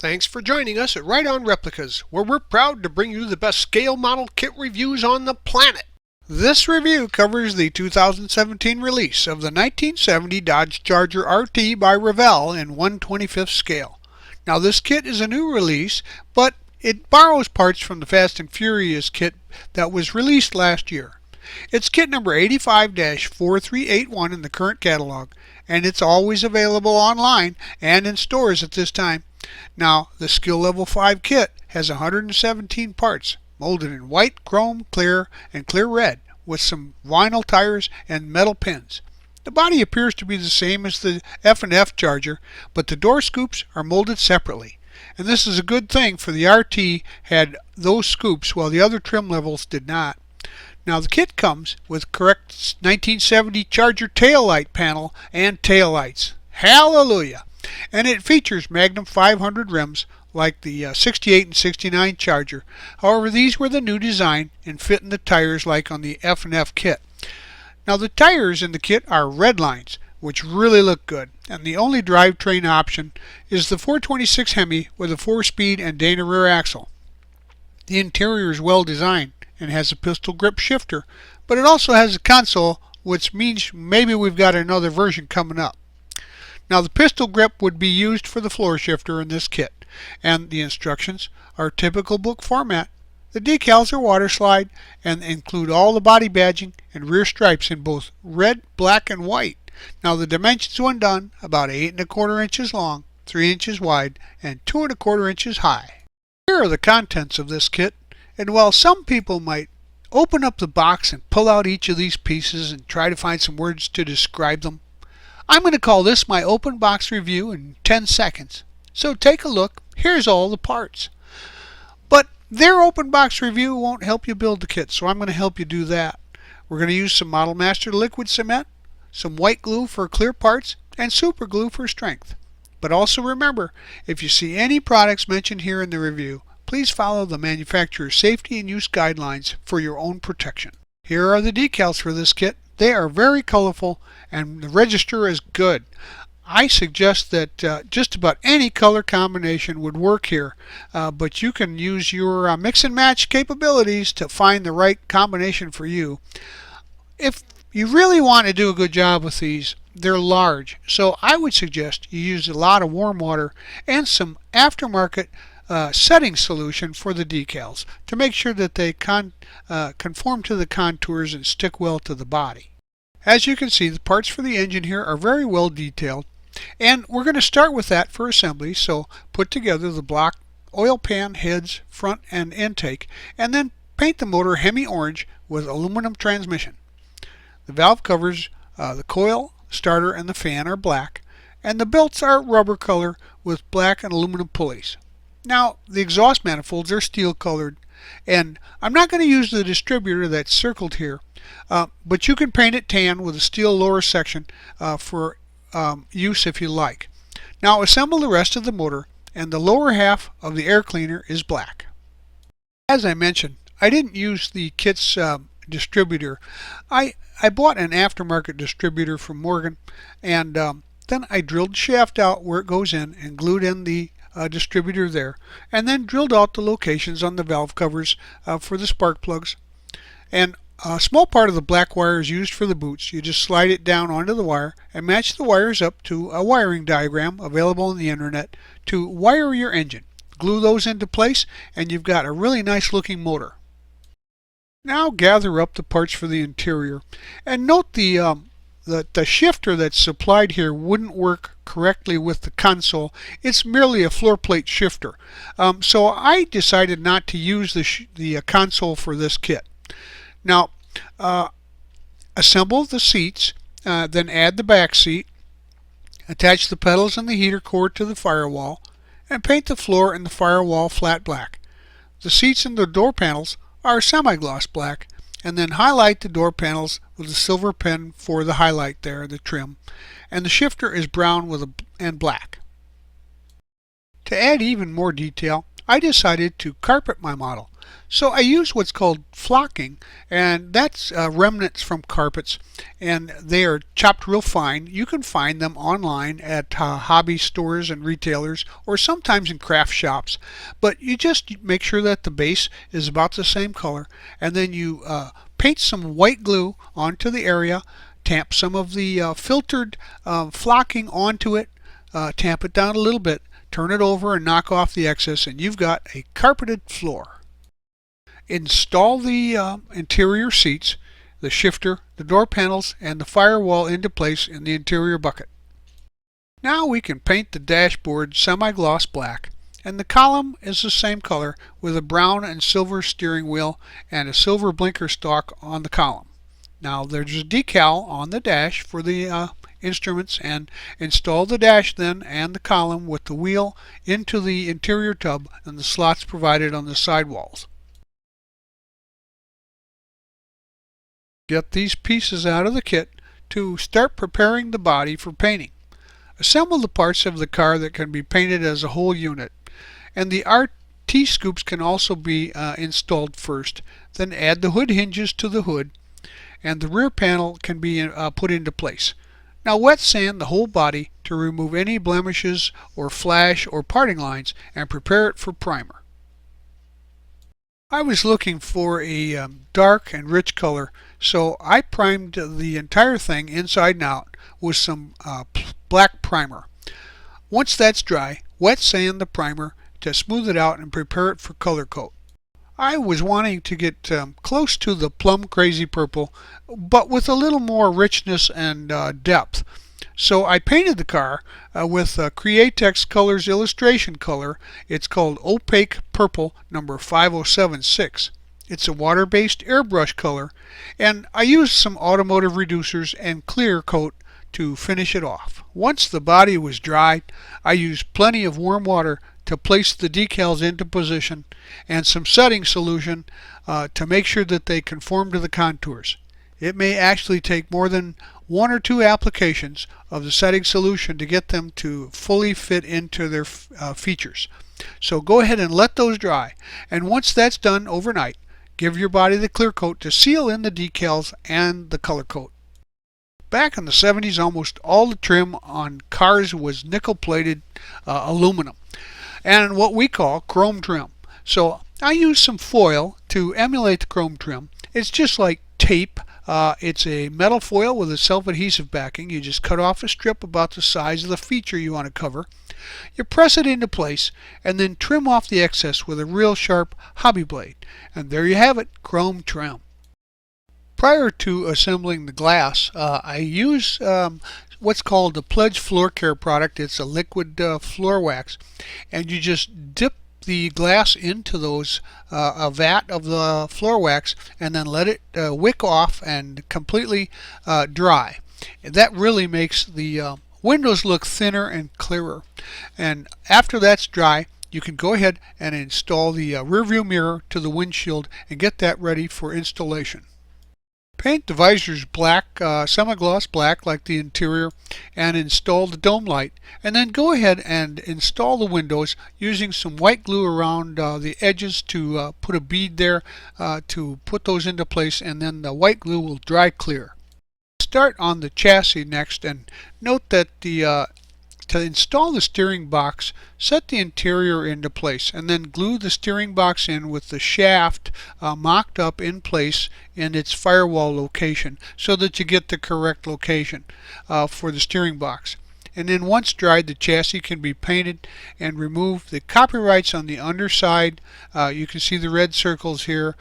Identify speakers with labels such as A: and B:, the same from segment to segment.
A: Thanks for joining us at Right On Replicas, where we're proud to bring you the best scale model kit reviews on the planet. This review covers the 2017 release of the 1970 Dodge Charger RT by Revell in 1/25th scale. Now this kit is a new release, but it borrows parts from the Fast and Furious kit that was released last year. It's kit number 85-4381 in the current catalog, and it's always available online and in stores at this time. Now, the Skill Level 5 kit has 117 parts, molded in white, chrome, clear, and clear red, with some vinyl tires and metal pins. The body appears to be the same as the F&F Charger, but the door scoops are molded separately. And this is a good thing, for the RT had those scoops while the other trim levels did not. Now the kit comes with correct 1970 Charger taillight panel and taillights. Hallelujah! And it features Magnum 500 rims like the 68 and 69 Charger. However, these were the new design and fit in the tires like on the F&F kit. Now the tires in the kit are red lines, which really look good, and the only drivetrain option is the 426 Hemi with a 4-speed and Dana rear axle. The interior is well designed and has a pistol grip shifter, but it also has a console, which means maybe we've got another version coming up. Now the pistol grip would be used for the floor shifter in this kit, and the instructions are typical book format. The decals are water slide and include all the body badging and rear stripes in both red, black, and white. Now the dimensions when done, about 8 1/4 inches long, 3 inches wide, and 2 1/4 inches high. Here are the contents of this kit, and while some people might open up the box and pull out each of these pieces and try to find some words to describe them, I'm going to call this my open box review in 10 seconds. So take a look. Here's all the parts. But their open box review won't help you build the kit, so I'm going to help you do that. We're going to use some Model Master liquid cement, some white glue for clear parts, and super glue for strength. But also remember, if you see any products mentioned here in the review, please follow the manufacturer's safety and use guidelines for your own protection. Here are the decals for this kit. They are very colorful and the register is good. I suggest that just about any color combination would work here, but you can use your mix and match capabilities to find the right combination for you. If you really want to do a good job with these, they're large, so I would suggest you use a lot of warm water and some aftermarket setting solution for the decals to make sure that they conform to the contours and stick well to the body. As you can see, the parts for the engine here are very well detailed, and we're going to start with that for assembly. So put together the block oil pan, heads, front, and intake, and then paint the motor Hemi orange with aluminum transmission. The valve covers, the coil, starter, and the fan are black, and the belts are rubber color with black and aluminum pulleys. Now the exhaust manifolds are steel colored, and I'm not going to use the distributor that's circled here, but you can paint it tan with a steel lower section for use if you like. Now assemble the rest of the motor, and the lower half of the air cleaner is black. As I mentioned, I didn't use the kit's distributor. I bought an aftermarket distributor from Morgan, and then I drilled the shaft out where it goes in and glued in the distributor there, and then drilled out the locations on the valve covers for the spark plugs. And a small part of the black wire is used for the boots. You just slide it down onto the wire and match the wires up to a wiring diagram available on the internet to wire your engine. Glue those into place and you've got a really nice looking motor. Now gather up the parts for the interior, and note the shifter that's supplied here wouldn't work correctly with the console. It's merely a floor plate shifter. So I decided not to use the console for this kit. Now assemble the seats, then add the back seat, attach the pedals and the heater cord to the firewall, and paint the floor and the firewall flat black. The seats and the door panels are semi-gloss black, and then highlight the door panels with a silver pen for the highlight there, the trim, and the shifter is brown and black. To add even more detail, I decided to carpet my model. So I use what's called flocking, and that's remnants from carpets, and they are chopped real fine. You can find them online at hobby stores and retailers, or sometimes in craft shops. But you just make sure that the base is about the same color, and then you paint some white glue onto the area, tamp some of the filtered flocking onto it, tamp it down a little bit, turn it over and knock off the excess, and you've got a carpeted floor. Install the interior seats, the shifter, the door panels, and the firewall into place in the interior bucket. Now we can paint the dashboard semi-gloss black, and the column is the same color with a brown and silver steering wheel and a silver blinker stalk on the column. Now there's a decal on the dash for the instruments, and install the dash then and the column with the wheel into the interior tub and the slots provided on the sidewalls. Get these pieces out of the kit to start preparing the body for painting. Assemble the parts of the car that can be painted as a whole unit, and the RT scoops can also be installed first. Then add the hood hinges to the hood, and the rear panel can be put into place. Now wet sand the whole body to remove any blemishes or flash or parting lines, and prepare it for primer. I was looking for a dark and rich color, so I primed the entire thing inside and out with some black primer. Once that's dry, wet sand the primer to smooth it out and prepare it for color coat. I was wanting to get close to the plum crazy purple, but with a little more richness and depth. So I painted the car with Createx Colors illustration color. It's called Opaque Purple number 5076. It's a water-based airbrush color, and I used some automotive reducers and clear coat to finish it off. Once the body was dry, I used plenty of warm water to place the decals into position and some setting solution to make sure that they conform to the contours. It may actually take more than 1 or 2 applications of the setting solution to get them to fully fit into their features. So go ahead and let those dry, and once that's done overnight, give your body the clear coat to seal in the decals and the color coat. Back in the 70s, almost all the trim on cars was nickel-plated aluminum and what we call chrome trim. So I used some foil to emulate the chrome trim. It's just like tape. It's a metal foil with a self-adhesive backing. You just cut off a strip about the size of the feature you want to cover. You press it into place and then trim off the excess with a real sharp hobby blade. And there you have it, chrome trim. Prior to assembling the glass, I use what's called the Pledge Floor Care product. It's a liquid floor wax, and you just dip the glass into those a vat of the floor wax and then let it wick off and completely dry. That really makes the windows look thinner and clearer. And after that's dry, you can go ahead and install the rear view mirror to the windshield and get that ready for installation. Paint the visors black, semi-gloss black like the interior, and install the dome light. And then go ahead and install the windows using some white glue around the edges to put a bead there to put those into place, and then the white glue will dry clear. Start on the chassis next, and note that to install the steering box, set the interior into place and then glue the steering box in with the shaft mocked up in place in its firewall location so that you get the correct location for the steering box. And then once dried, the chassis can be painted and removed. The copyrights on the underside, you can see the red circles here,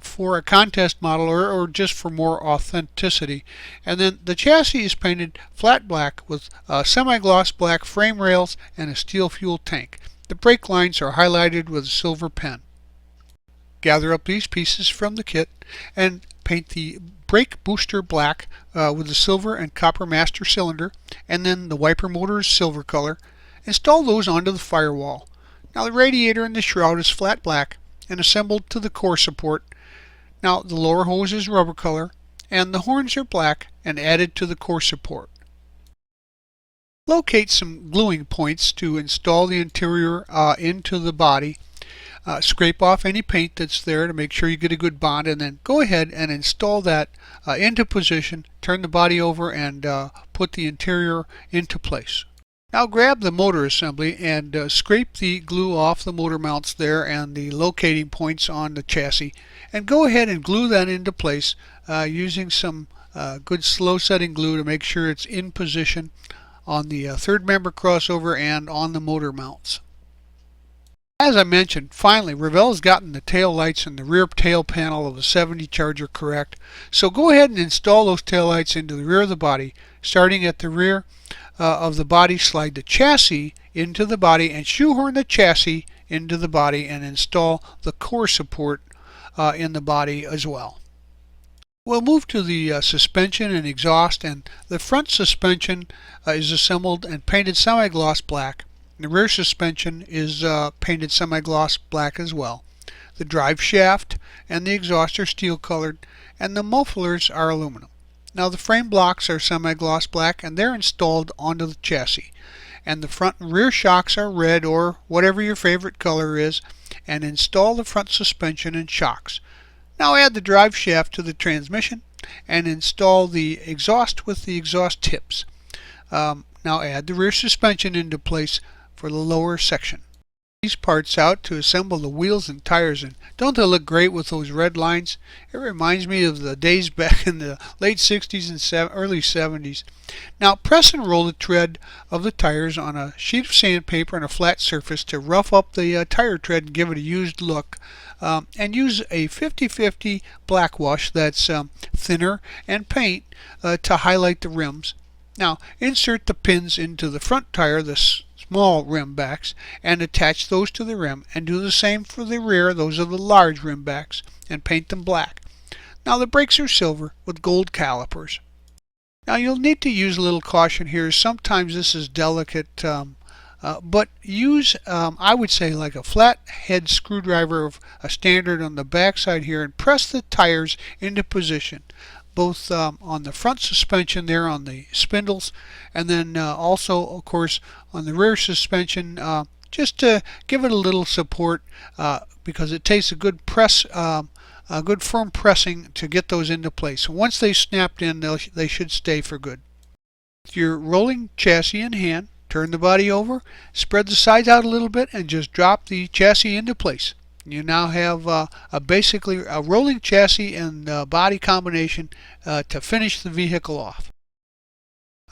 A: for a contest model or just for more authenticity. And then the chassis is painted flat black with semi-gloss black frame rails and a steel fuel tank. The brake lines are highlighted with a silver pen. Gather up these pieces from the kit and paint the brake booster black with the silver and copper master cylinder, and then the wiper motor is silver color. Install those onto the firewall. Now the radiator and the shroud is flat black and assembled to the core support. Now the lower hose is rubber color and the horns are black and added to the core support. Locate some gluing points to install the interior into the body. scrape off any paint that's there to make sure you get a good bond, and then go ahead and install that into position, turn the body over, and put the interior into place. Now grab the motor assembly and scrape the glue off the motor mounts there and the locating points on the chassis, and go ahead and glue that into place using some good slow setting glue to make sure it's in position on the third member crossover and on the motor mounts. As I mentioned, finally, Revell has gotten the tail lights and the rear tail panel of the 70 Charger correct. So go ahead and install those tail lights into the rear of the body. Starting at the rear of the body, slide the chassis into the body and shoehorn the chassis into the body, and install the core support in the body as well. We'll move to the suspension and exhaust, and the front suspension is assembled and painted semi-gloss black. The rear suspension is painted semi-gloss black as well. The drive shaft and the exhaust are steel colored, and the mufflers are aluminum. Now the frame blocks are semi-gloss black, and they're installed onto the chassis. And the front and rear shocks are red, or whatever your favorite color is, and install the front suspension and shocks. Now add the drive shaft to the transmission and install the exhaust with the exhaust tips. Now add the rear suspension into place for the lower section. These parts out to assemble the wheels and tires, and don't they look great with those red lines? It reminds me of the days back in the late 60s and early 70s. Now press and roll the tread of the tires on a sheet of sandpaper and a flat surface to rough up the tire tread and give it a used look. And use a 50-50 black wash that's thinner and paint to highlight the rims. Now insert the pins into the front tire, the small rim backs, and attach those to the rim, and do the same for the rear. Those are the large rim backs, and paint them black. Now the brakes are silver with gold calipers. Now you'll need to use a little caution here. Sometimes this is delicate, but use, I would say, like a flat head screwdriver of a standard on the back side here, and press the tires into position, both on the front suspension there on the spindles, and then also of course on the rear suspension, just to give it a little support, because it takes a good press, a good firm pressing to get those into place. Once they snapped in, they should stay for good. With your rolling chassis in hand, turn the body over, spread the sides out a little bit, and just drop the chassis into place. You now have basically a rolling chassis and body combination to finish the vehicle off.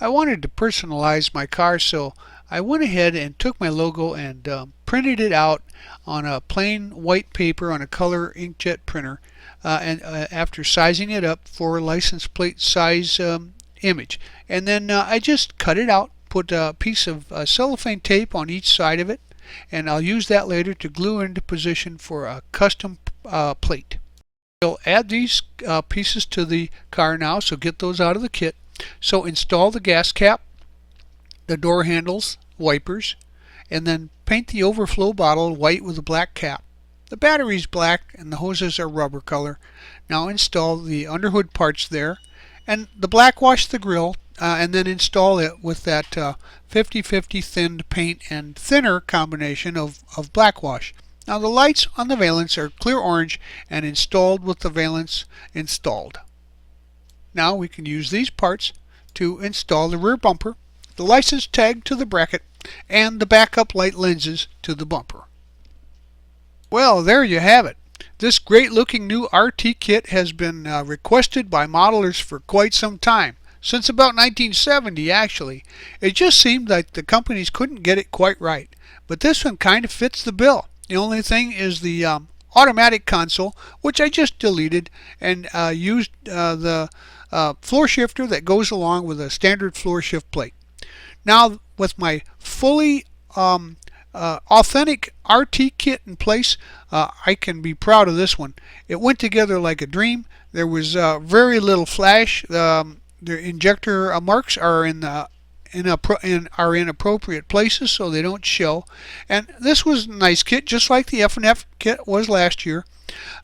A: I wanted to personalize my car, so I went ahead and took my logo and printed it out on a plain white paper on a color inkjet printer, and after sizing it up for a license plate size image. And then I just cut it out, put a piece of cellophane tape on each side of it, and I'll use that later to glue into position for a custom plate. We'll add these pieces to the car now, so get those out of the kit. So install the gas cap, the door handles, wipers, and then paint the overflow bottle white with a black cap. The battery's black and the hoses are rubber color. Now install the underhood parts there, and the black wash the grill, and then install it with that 50-50 thinned paint and thinner combination of black wash. Now the lights on the valence are clear orange and installed with the valence installed. Now we can use these parts to install the rear bumper, the license tag to the bracket, and the backup light lenses to the bumper. Well, there you have it. This great looking new RT kit has been requested by modelers for quite some time. Since about 1970 actually. It just seemed like the companies couldn't get it quite right. But this one kind of fits the bill. The only thing is the automatic console, which I just deleted, and used the floor shifter that goes along with a standard floor shift plate. Now with my fully authentic RT kit in place, I can be proud of this one. It went together like a dream. There was very little flash. The injector marks are in appropriate places, so they don't show. And this was a nice kit, just like the F&F kit was last year.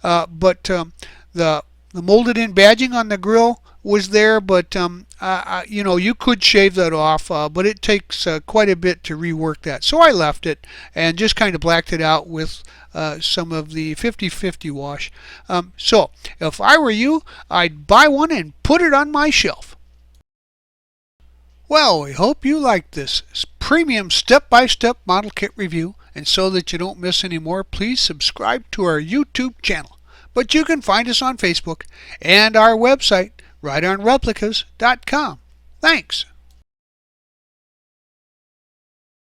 A: But the molded in badging on the grill was there, but you could shave that off, but it takes quite a bit to rework that. So I left it and just kind of blacked it out with some of the 50/50 wash. So if I were you, I'd buy one and put it on my shelf. Well, we hope you liked this premium step-by-step model kit review, and so that you don't miss any more, please subscribe to our YouTube channel. But you can find us on Facebook and our website, rightonreplicas.com. Thanks.